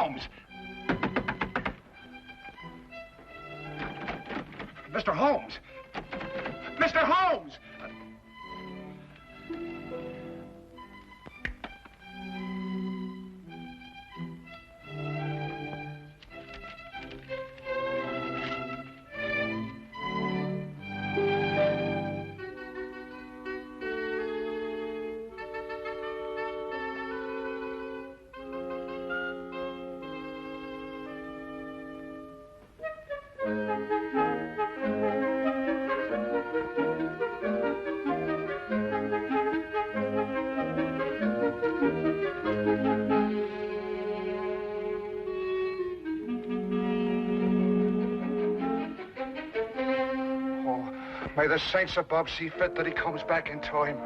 Holmes! Mr. Holmes! Mr. Holmes! May the saints above see fit that he comes back in time.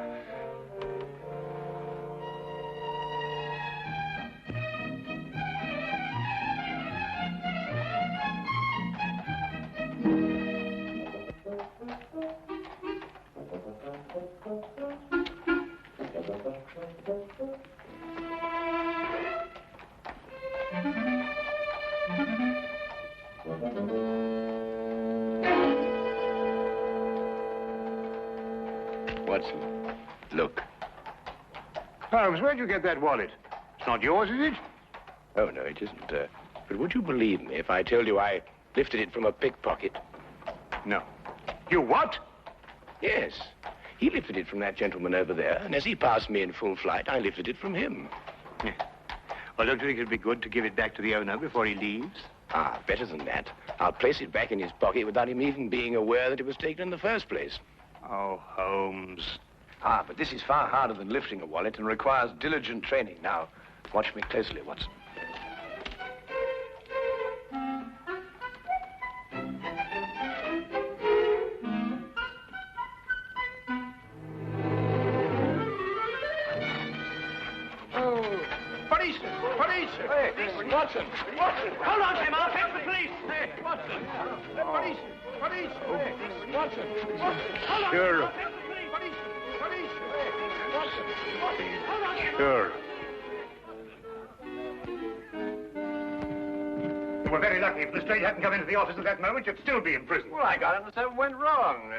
Watson, look. Holmes, where'd you get that wallet? It's not yours, is it? Oh, no, it isn't. But would you believe me if I told you I lifted it from a pickpocket? No. You what? Yes. He lifted it from that gentleman over there, and as he passed me in full flight, I lifted it from him. Yeah. Well, don't you think it'd be good to give it back to the owner before he leaves? Ah, better than that. I'll place it back in his pocket without him even being aware that it was taken in the first place. Oh, Holmes. Ah, but this is far harder than lifting a wallet and requires diligent training. Now, watch me closely, Watson. Hey, Watson! Watson! Hold on, Tim, I'll fetch the police! Hey, Watson! Police! Police! Hey, Watson! Hold on! Sure. I'll fetch the police! Police! Hey, Watson! Hold on, Tim! Sure. You were very lucky. If Lestrade hadn't come into the office at that moment, you'd still be in prison. Well, I got it and something went wrong.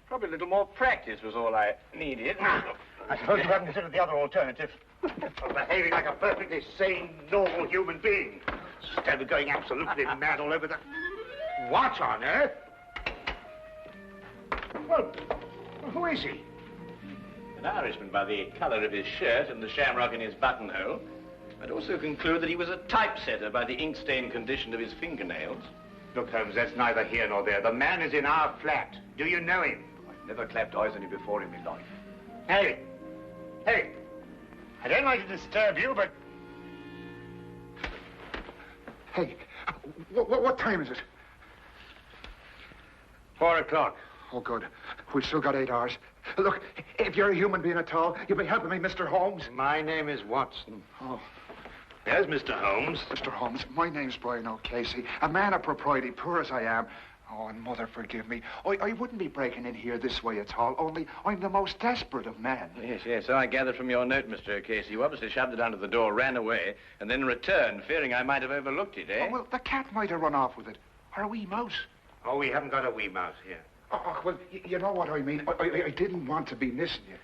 Probably a little more practice was all I needed. I suppose you haven't considered the other alternative. Of behaving like a perfectly sane, normal human being. Instead of going absolutely mad all over the... What on earth? Well, who is he? An Irishman by the colour of his shirt and the shamrock in his buttonhole. I'd also conclude that he was a typesetter by the ink-stained condition of his fingernails. Look, Holmes, that's neither here nor there. The man is in our flat. Do you know him? I've never clapped eyes on him before in my life. Hey! Hey! I don't like to disturb you, but... Hey, what time is it? 4 o'clock. Oh, good. We've still got 8 hours. Look, if you're a human being at all, you'll be helping me, Mr. Holmes. My name is Watson. Oh. Yes, Mr. Holmes. Mr. Holmes, my name's Brian O'Casey, a man of propriety, poor as I am. Oh, and Mother, forgive me. I wouldn't be breaking in here this way at all, only I'm the most desperate of men. Yes, so I gathered from your note, Mr. O'Casey. You obviously shoved it under the door, ran away, and then returned, fearing I might have overlooked it, eh? Oh, well, the cat might have run off with it. Or a wee mouse. Oh, we haven't got a wee mouse here. Oh, well, you know what I mean. I didn't want to be missing you.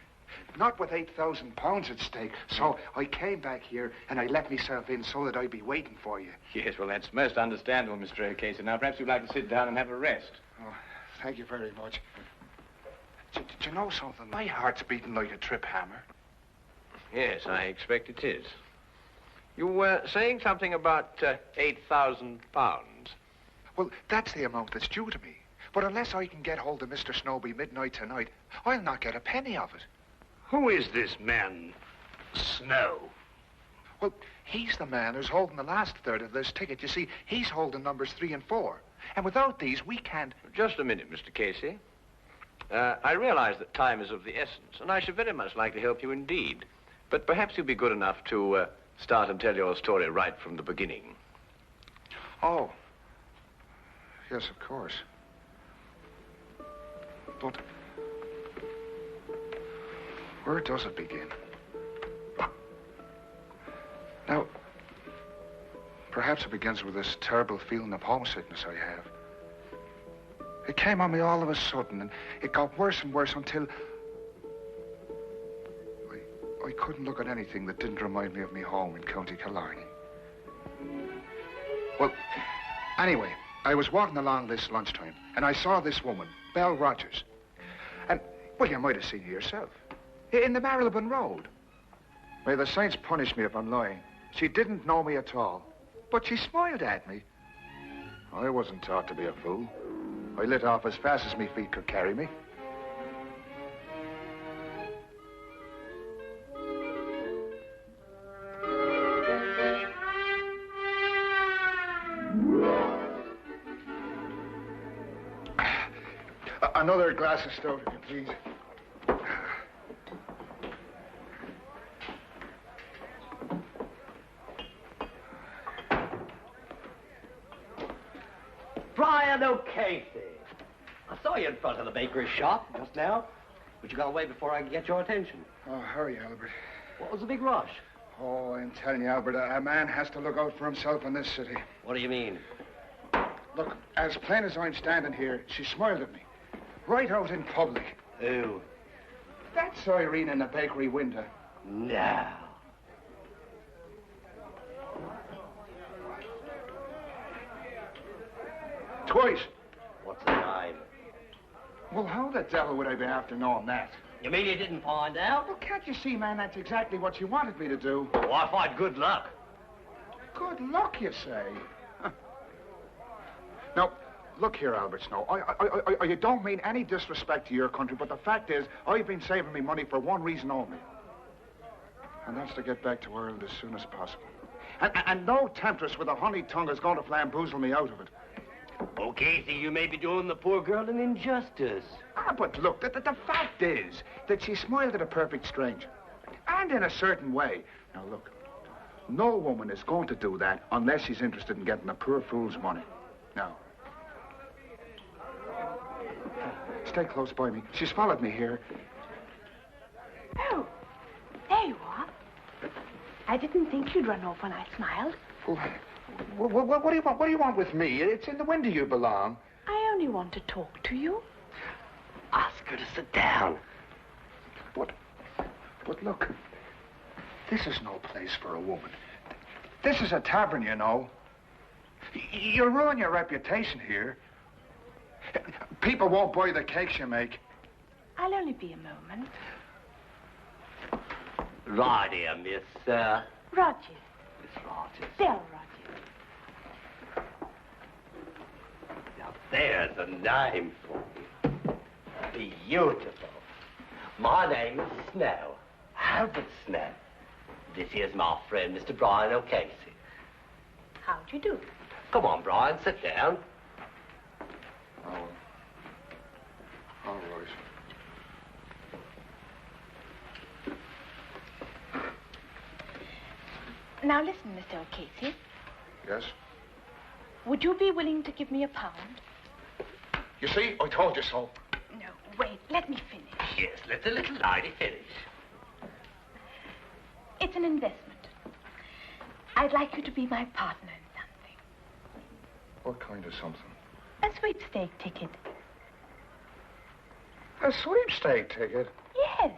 Not with £8,000 at stake. So I came back here and I let myself in so that I'd be waiting for you. Yes, well, that's most understandable, Mr. O'Casey. Now, perhaps you'd like to sit down and have a rest. Oh, thank you very much. Did you know something? My heart's beating like a trip hammer. Yes, I expect it is. You were saying something about £8,000. Well, that's the amount that's due to me. But unless I can get hold of Mr. Snowby midnight tonight, I'll not get a penny of it. Who is this man, Snow? Well, he's the man who's holding the last third of this ticket. You see, he's holding numbers 3 and 4. And without these, we can't... Just a minute, Mr. Casey. I realize that time is of the essence, and I should very much like to help you indeed. But perhaps you'll be good enough to start and tell your story right from the beginning. Oh. Yes, of course. But... where does it begin? Now, Perhaps it begins with this terrible feeling of homesickness I have. It came on me all of a sudden, and it got worse and worse until I couldn't look at anything that didn't remind me of me home in County Killarney. Well, anyway, I was walking along this lunchtime, and I saw this woman, Belle Rogers. And, well, you might have seen her yourself. In the Marylebone Road. May the saints punish me if I'm lying. She didn't know me at all, but she smiled at me. I wasn't taught to be a fool. I lit off as fast as my feet could carry me. Another glass of stout, if you please. Brian O'Casey. I saw you in front of the bakery shop just now, but you got away before I could get your attention. Oh, hurry, Albert. What was the big rush? Oh, I'm telling you, Albert, a man has to look out for himself in this city. What do you mean? Look, as plain as I'm standing here, she smiled at me. Right out in public. Who? That's Irene in the bakery window. No. Twice. What's the name? Well, how the devil would I be after knowing that? You mean you didn't find out? Well, can't you see, man, that's exactly what you wanted me to do. Oh, I find good luck. Good luck, you say? Huh. Now, look here, Albert Snow. I don't mean any disrespect to your country, but the fact is, I've been saving me money for one reason only. And that's to get back to Ireland as soon as possible. And no temptress with a honey tongue is going to flamboozle me out of it. O'Casey, you may be doing the poor girl an injustice. Ah, but look, the fact is that she smiled at a perfect stranger. And in a certain way. Now, look, no woman is going to do that unless she's interested in getting a poor fool's money. Now, stay close by me. She's followed me here. Oh, there you are. I didn't think you'd run off when I smiled. What do you want? What do you want with me? It's in the window you belong. I only want to talk to you. Ask her to sit down. But look, this is no place for a woman. This is a tavern, you know. You'll ruin your reputation here. People won't buy the cakes you make. I'll only be a moment. Right here, Miss, Rogers. Miss Rogers. Belle Rogers. Now, there's a name for you. Beautiful. My name is Snow. Albert Snow. This here's my friend, Mr. Brian O'Casey. How'd you do? Come on, Brian, sit down. Oh, all right. Now listen, Mr. O'Casey. Yes? Would you be willing to give me £1? You see, I told you so. No, wait, let me finish. Yes, let the little lady finish. It's an investment. I'd like you to be my partner in something. What kind of something? A sweepstake ticket. A sweepstake ticket? Yes.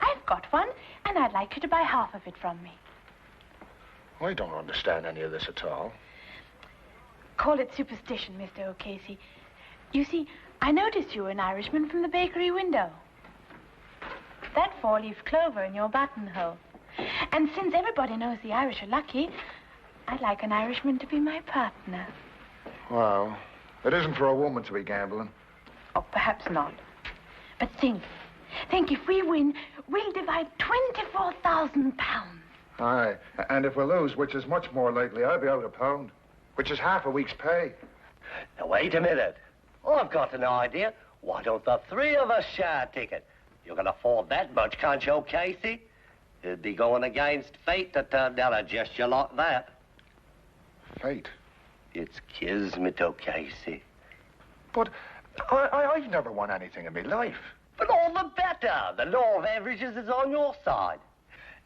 I've got one, and I'd like you to buy half of it from me. I don't understand any of this at all. Call it superstition, Mr. O'Casey. You see, I noticed you were an Irishman from the bakery window. That four-leaf clover in your buttonhole. And since everybody knows the Irish are lucky, I'd like an Irishman to be my partner. Well, it isn't for a woman to be gambling. Oh, perhaps not. But think if we win, we'll divide £24,000. Aye, and if we lose, which is much more likely, I'll be out £1, which is half a week's pay. Now, wait a minute. Oh, I've got an idea. Why don't the three of us share a ticket? You can afford that much, can't you, O'Casey? It'd be going against fate to turn down a gesture like that. Fate? It's kismet, O'Casey. But I've never won anything in my life. But all the better. The law of averages is on your side.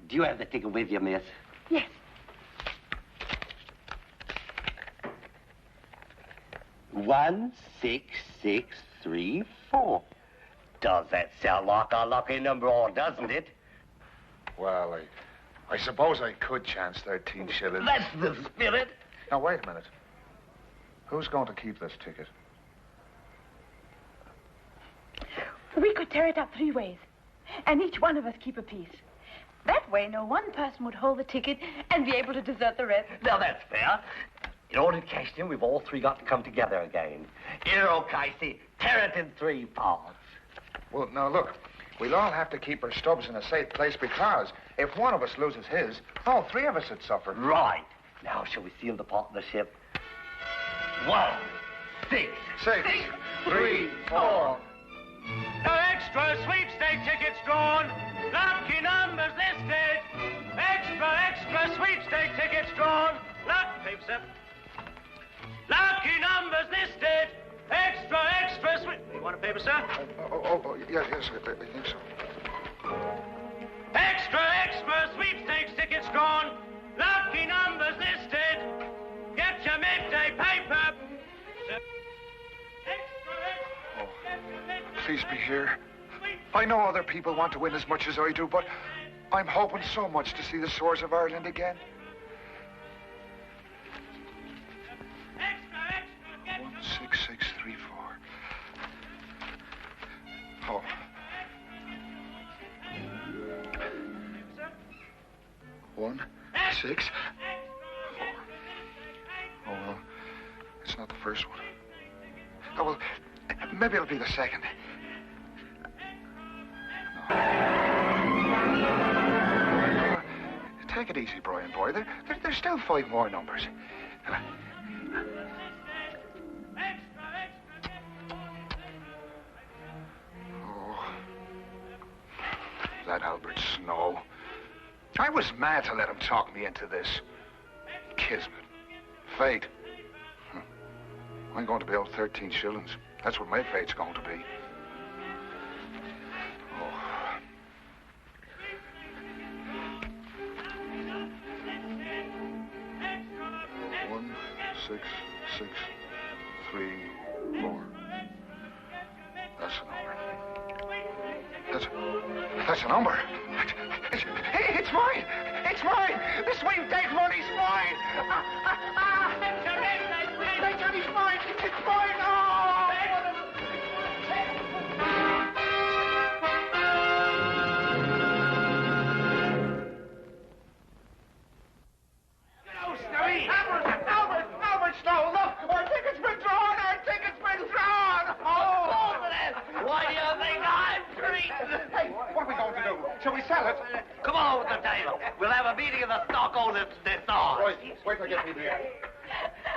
Do you have the ticket with you, miss? Yes. 16634. Does that sound like a lucky number, or doesn't it? Well, I suppose I could chance 13 shillings. That's the spirit. Now, wait a minute. Who's going to keep this ticket? We could tear it up 3 ways, and each one of us keep a piece. That way, no one person would hold the ticket and be able to desert the rest. Now, that's fair. In order to cash it in, we've all three got to come together again. Here, Casey, tear it in 3 parts. Well, now, look. We'll all have to keep our stubs in a safe place because if one of us loses his, all 3 of us would suffer. Right. Now, shall we seal the partnership? 1, 6, 6, 3, 4. No extra sweepstake tickets drawn. Lucky numbers listed. Extra sweepstake tickets drawn. Paper, sir. Lucky numbers listed. Extra sweep. You want a paper, sir? Yes, I think so. Extra sweepstakes tickets drawn. Lucky numbers listed. Get your midday paper. Please be here. I know other people want to win as much as I do, but I'm hoping so much to see the Swords of Ireland again. 16634. Oh. One, 6, 4. Oh, well, it's not the first one. Oh, well, maybe it'll be the second. No. Take it easy, Brian boy. There's still 5 more numbers. That Albert Snow. I was mad to let him talk me into this. Kismet. Fate. I'm going to be owed 13 shillings. That's what my fate's going to be. Oh. 1, 6, 6, 3, 4. That's a number. That's a number. It's mine. It's mine. The sweepstake money's mine. Sweepstake money's mine. It's mine. Albert Snow, look. Our ticket's been drawn. Why do you think I'm treated? Hey, what are we going to do? Shall we sell it? Come on with the table. We'll have a meeting of the stockholders this hour. Right, wait till I get people here.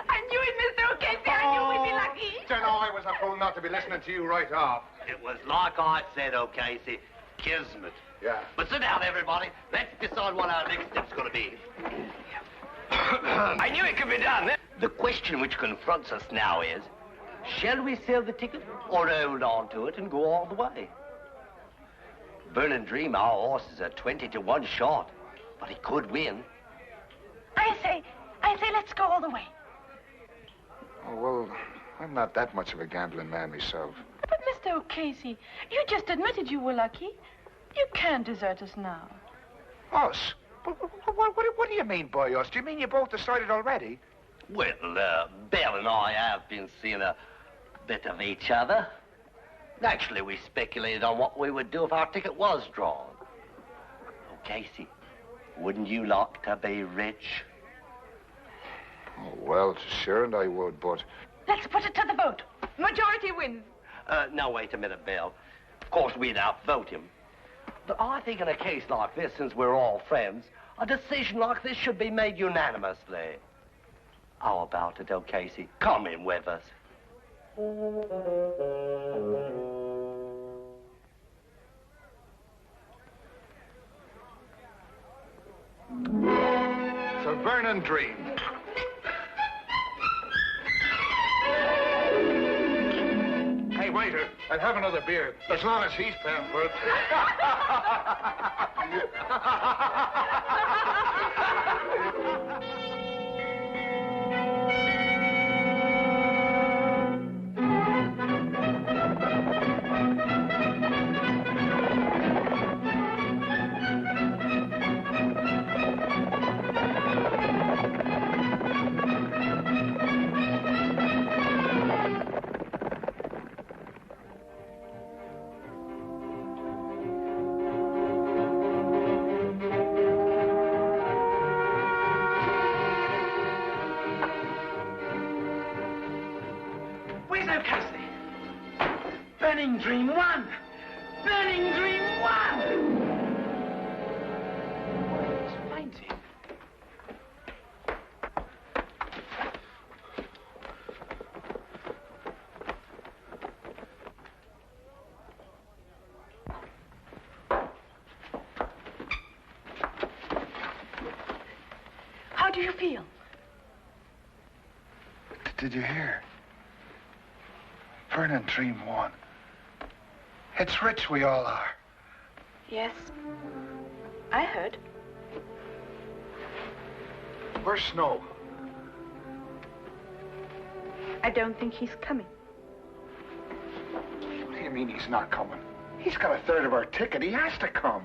I knew it, Mr. O'Casey. I knew we'd be lucky. You know, I was a fool not to be listening to you right off. It was like I said, O'Casey, kismet. Yeah. But sit down, everybody. Let's decide what our next step's going to be. I knew it could be done. The question which confronts us now is, shall we sell the ticket or hold on to it and go all the way? Burn and Dream, our horses are 20 to 1 shot, but he could win. I say, let's go all the way. Oh, well, I'm not that much of a gambling man myself. But, Mr. O'Casey, you just admitted you were lucky. You can't desert us now. Us? What do you mean by us? Do you mean you both decided already? Well, Belle and I have been seeing a bit of each other. Actually, we speculated on what we would do if our ticket was drawn. Oh, Casey, wouldn't you like to be rich? Oh, well, sure, and I would, but... Let's put it to the vote. Majority wins. Now, wait a minute, Belle. Of course, we'd outvote him. But I think in a case like this, since we're all friends, a decision like this should be made unanimously. How about it, Casey? Come in with us. It's a Vernon dream. Hey, waiter, I'll have another beer, as long as he's paying for it. Cassie. Burning Dream 1. Burning Dream 1. Let's find him. How do you feel? Did you hear? Burning Dream 1. It's rich we all are. Yes. I heard. Where's Snow? I don't think he's coming. What do you mean he's not coming? He's got a third of our ticket. He has to come.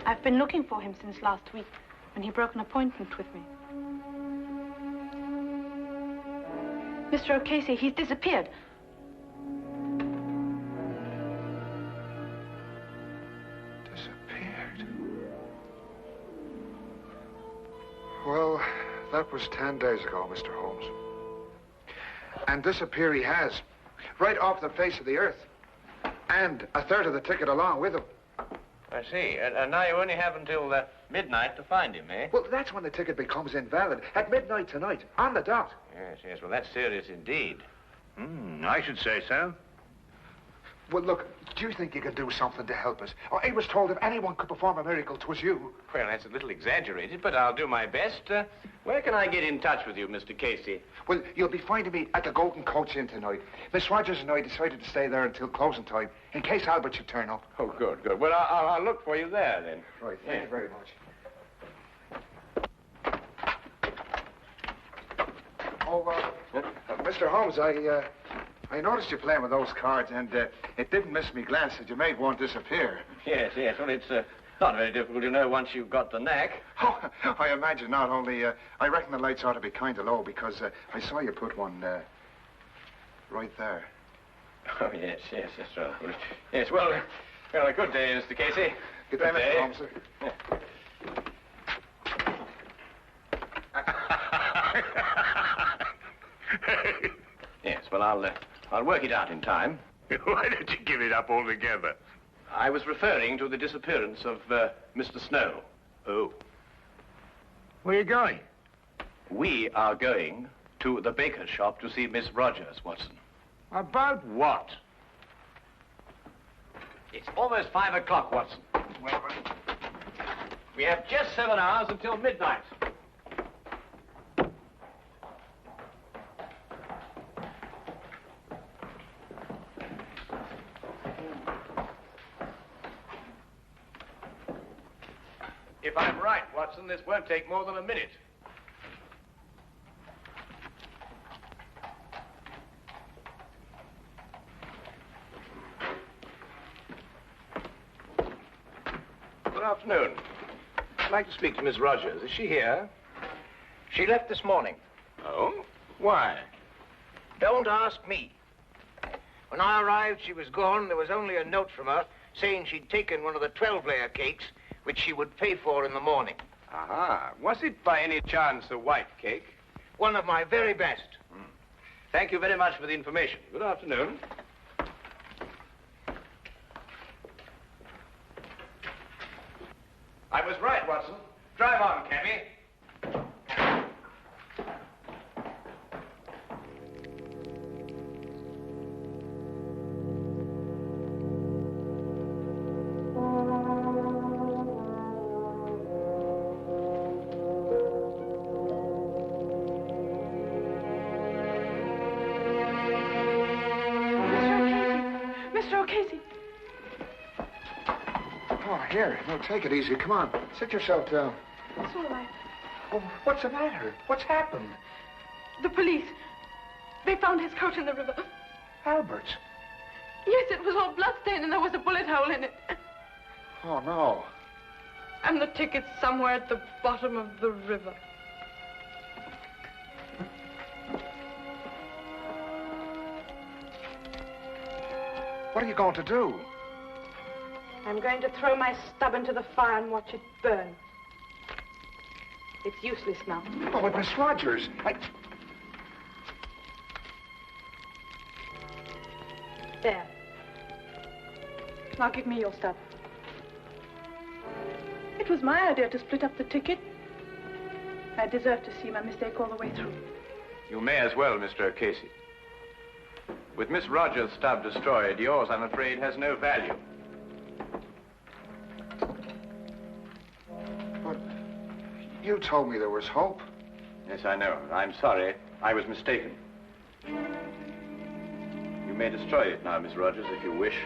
I've been looking for him since last week, when he broke an appointment with me. Mr. O'Casey, he's disappeared. Disappeared? Well, that was 10 days ago, Mr. Holmes. And disappear he has. Right off the face of the earth. And a third of the ticket along with him. I see. And now you only have until midnight to find him, eh? Well, that's when the ticket becomes invalid. At midnight tonight, on the dot. Yes, yes. Well, that's serious indeed. I should say so. Well, look, do you think you can do something to help us? Oh, I was told if anyone could perform a miracle, 'twas you. Well, that's a little exaggerated, but I'll do my best. Where can I get in touch with you, Mr. Casey? Well, you'll be finding me at the Golden Coach Inn tonight. Miss Rogers and I decided to stay there until closing time, in case Albert should turn up. Oh, good, good. Well, I'll look for you there, then. Right, thank you very much. Mr. Holmes, I noticed you playing with those cards, and it didn't miss me glance that you made one disappear. Yes, yes. Well, it's not very difficult to know once you've got the knack. Oh, I imagine not. Only, I reckon the lights ought to be kind of low, because I saw you put one right there. Oh, yes, yes, that's right. Yes, well, a good day, Mr. Casey. Good day, Mr. Holmes, sir. Yeah. Yes, well, I'll work it out in time. Why don't you give it up altogether? I was referring to the disappearance of Mr. Snow. Oh. Where are you going? We are going to the baker's shop to see Miss Rogers, Watson. About what? It's almost 5 o'clock, Watson. Well, We have just 7 hours until midnight. If I'm right, Watson, this won't take more than a minute. Good afternoon. I'd like to speak to Miss Rogers. Is she here? She left this morning. Oh? Why? Don't ask me. When I arrived, she was gone. There was only a note from her saying she'd taken one of the 12-layer cakes, which she would pay for in the morning. Aha. Was it by any chance a white cake? One of my very best. Thank you very much for the information. Good afternoon. I was right, Watson. Drive on, cabby. Mr. O'Casey. Oh, here. No, take it easy. Come on. Sit yourself down. It's all right. Oh, what's the matter? What's happened? The police. They found his coat in the river. Albert's. Yes, it was all bloodstained and there was a bullet hole in it. Oh, no. And the ticket's somewhere at the bottom of the river. What are you going to do? I'm going to throw my stub into the fire and watch it burn. It's useless now. Oh, but Miss Rogers, There. Now give me your stuff. It was my idea to split up the ticket. I deserve to see my mistake all the way through. You may as well, Mr. O'Casey. With Miss Rogers' stub destroyed, yours, I'm afraid, has no value. But you told me there was hope. Yes, I know. I'm sorry. I was mistaken. You may destroy it now, Miss Rogers, if you wish.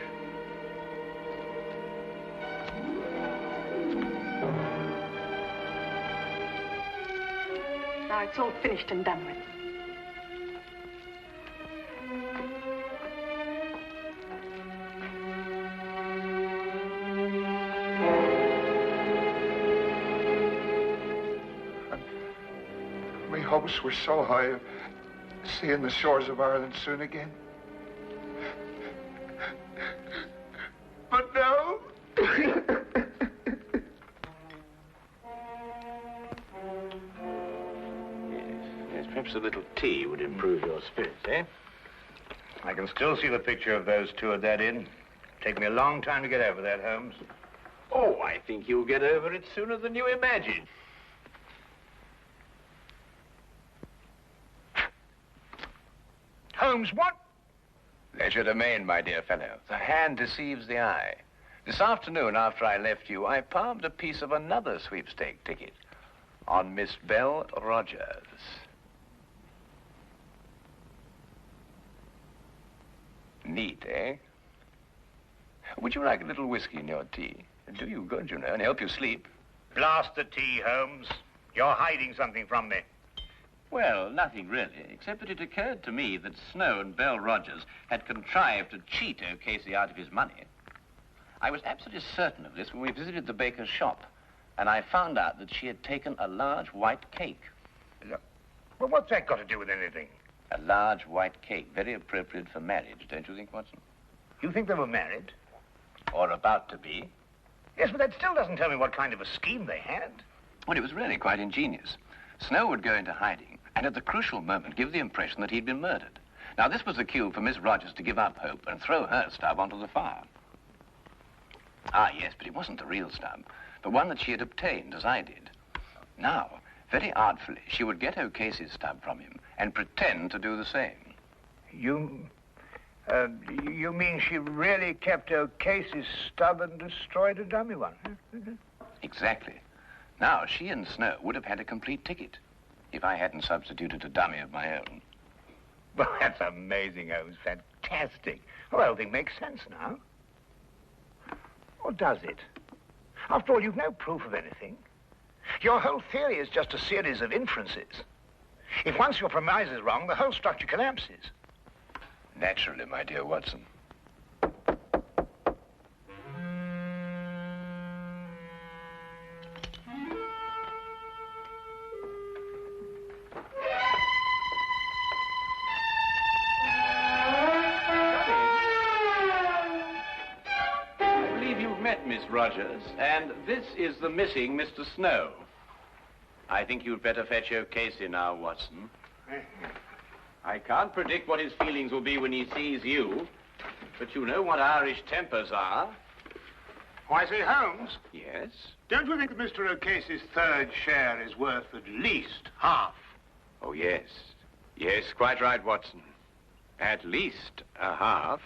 Now it's all finished and done with. My hopes were so high of seeing the shores of Ireland soon again. But now... Yes, perhaps a little tea would improve your spirits, eh? I can still see the picture of those two at that inn. Take me a long time to get over that, Holmes. Oh, I think you'll get over it sooner than you imagine. Holmes, what? Leisure domain, my dear fellow. The hand deceives the eye. This afternoon, after I left you, I palmed a piece of another sweepstake ticket on Miss Belle Rogers. Neat, eh? Would you like a little whiskey in your tea? It'd do you good, you know, and help you sleep. Blast the tea, Holmes. You're hiding something from me. Well, nothing really, except that it occurred to me that Snow and Belle Rogers had contrived to cheat O'Casey out of his money. I was absolutely certain of this when we visited the baker's shop, and I found out that she had taken a large white cake. Well, what's that got to do with anything? A large white cake, very appropriate for marriage, don't you think, Watson? You think they were married? Or about to be. Yes, but that still doesn't tell me what kind of a scheme they had. Well, it was really quite ingenious. Snow would go into hiding, and at the crucial moment give the impression that he'd been murdered. Now, this was the cue for Miss Rogers to give up hope and throw her stub onto the fire. Ah, yes, but it wasn't the real stub, but one that she had obtained, as I did. Now, very artfully, she would get O'Casey's stub from him and pretend to do the same. You mean she really kept O'Casey's stub and destroyed a dummy one? Exactly. Now, she and Snow would have had a complete ticket if I hadn't substituted a dummy of my own. Well, that's amazing, Holmes. Fantastic. Well, the whole thing makes sense now. Or does it? After all, you've no proof of anything. Your whole theory is just a series of inferences. If once your premise is wrong, the whole structure collapses. Naturally, my dear Watson. Miss Rogers, and this is the missing Mr. Snow. I think you'd better fetch O'Casey now, Watson. I can't predict what his feelings will be when he sees you, but you know what Irish tempers are. Why, say, Holmes? Yes? Don't you think that Mr. O'Casey's third share is worth at least half? Oh, yes. Yes, quite right, Watson. At least a half.